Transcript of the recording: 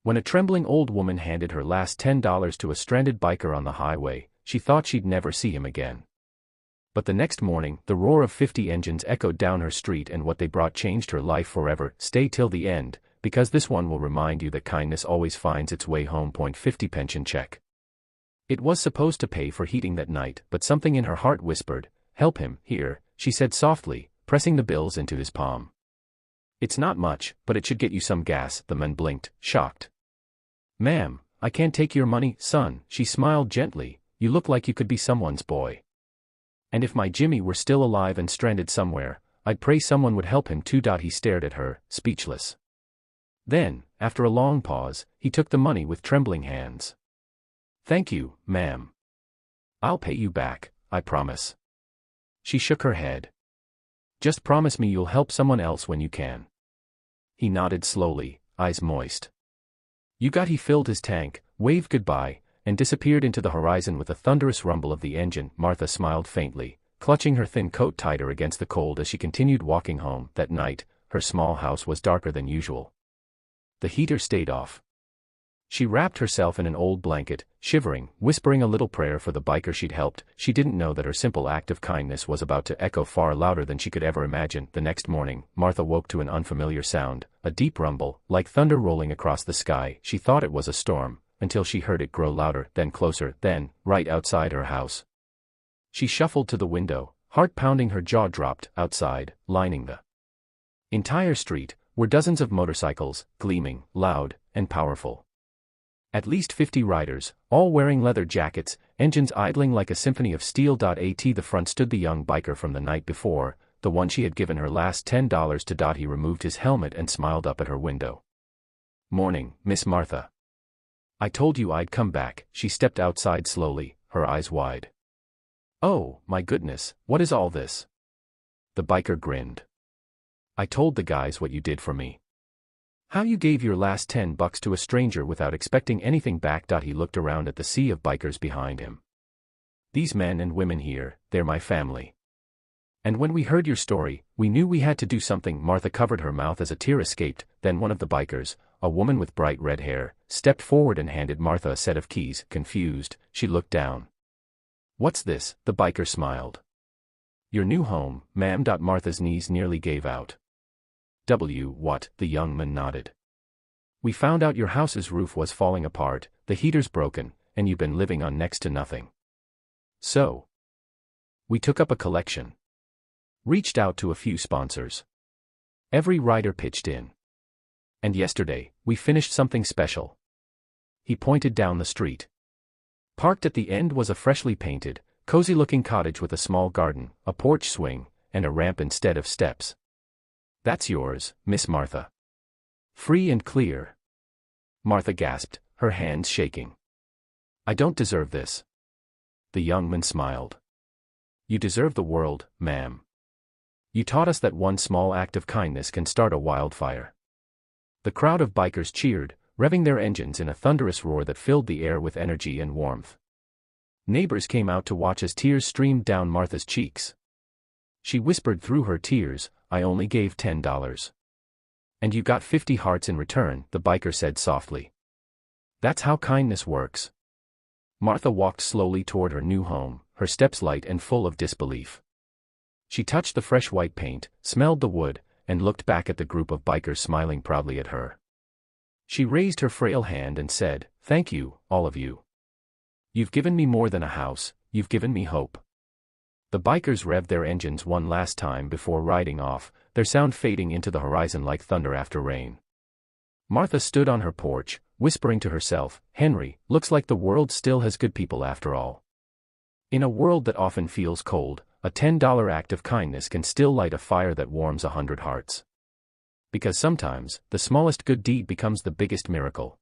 When a trembling old woman handed her last $10 to a stranded biker on the highway, she thought she'd never see him again. But the next morning, the roar of 50 engines echoed down her street, and what they brought changed her life forever. Stay till the end, because this one will remind you that kindness always finds its way home. 50 pension check. It was supposed to pay for heating that night, but something in her heart whispered, "Help him." "Here," she said softly, pressing the bills into his palm. "It's not much, but it should get you some gas." The man blinked, shocked. "Ma'am, I can't take your money, son." She smiled gently. "You look like you could be someone's boy. And if my Jimmy were still alive and stranded somewhere, I'd pray someone would help him too." He stared at her, speechless. Then, after a long pause, he took the money with trembling hands. "Thank you, ma'am. I'll pay you back, I promise." She shook her head. "Just promise me you'll help someone else when you can." He nodded slowly, eyes moist. "You got." He filled his tank, waved goodbye, and disappeared into the horizon with a thunderous rumble of the engine. Martha smiled faintly, clutching her thin coat tighter against the cold as she continued walking home. That night, her small house was darker than usual. The heater stayed off. She wrapped herself in an old blanket, shivering, whispering a little prayer for the biker she'd helped. She didn't know that her simple act of kindness was about to echo far louder than she could ever imagine. The next morning, Martha woke to an unfamiliar sound, a deep rumble, like thunder rolling across the sky. She thought it was a storm, until she heard it grow louder, then closer, then, right outside her house. She shuffled to the window, heart pounding. Her jaw dropped. Outside, lining the entire street, were dozens of motorcycles, gleaming, loud, and powerful. At least 50 riders, all wearing leather jackets, engines idling like a symphony of steel. At the front stood the young biker from the night before, the one she had given her last $10 to. He removed his helmet and smiled up at her window. "Morning, Miss Martha. I told you I'd come back." She stepped outside slowly, her eyes wide. "Oh, my goodness, what is all this?" The biker grinned. "I told the guys what you did for me. How you gave your last $10 to a stranger without expecting anything back." He looked around at the sea of bikers behind him. "These men and women here, they're my family. And when we heard your story, we knew we had to do something." Martha covered her mouth as a tear escaped. Then one of the bikers, a woman with bright red hair, stepped forward and handed Martha a set of keys. Confused, she looked down. "What's this?" The biker smiled. "Your new home, ma'am." Martha's knees nearly gave out. What?" The young man nodded. "We found out your house's roof was falling apart, the heater's broken, and you've been living on next to nothing. So we took up a collection. Reached out to a few sponsors. Every rider pitched in. And yesterday, we finished something special." He pointed down the street. Parked at the end was a freshly painted, cozy-looking cottage with a small garden, a porch swing, and a ramp instead of steps. "That's yours, Miss Martha. Free and clear." Martha gasped, her hands shaking. "I don't deserve this." The young man smiled. "You deserve the world, ma'am. You taught us that one small act of kindness can start a wildfire." The crowd of bikers cheered, revving their engines in a thunderous roar that filled the air with energy and warmth. Neighbors came out to watch as tears streamed down Martha's cheeks. She whispered through her tears, "I only gave $10. And you got 50 hearts in return," the biker said softly. "That's how kindness works." Martha walked slowly toward her new home, her steps light and full of disbelief. She touched the fresh white paint, smelled the wood, and looked back at the group of bikers smiling proudly at her. She raised her frail hand and said, "Thank you, all of you. You've given me more than a house, you've given me hope." The bikers revved their engines one last time before riding off, their sound fading into the horizon like thunder after rain. Martha stood on her porch, whispering to herself, "Henry, looks like the world still has good people after all." In a world that often feels cold, a $10 act of kindness can still light a fire that warms 100 hearts. Because sometimes, the smallest good deed becomes the biggest miracle.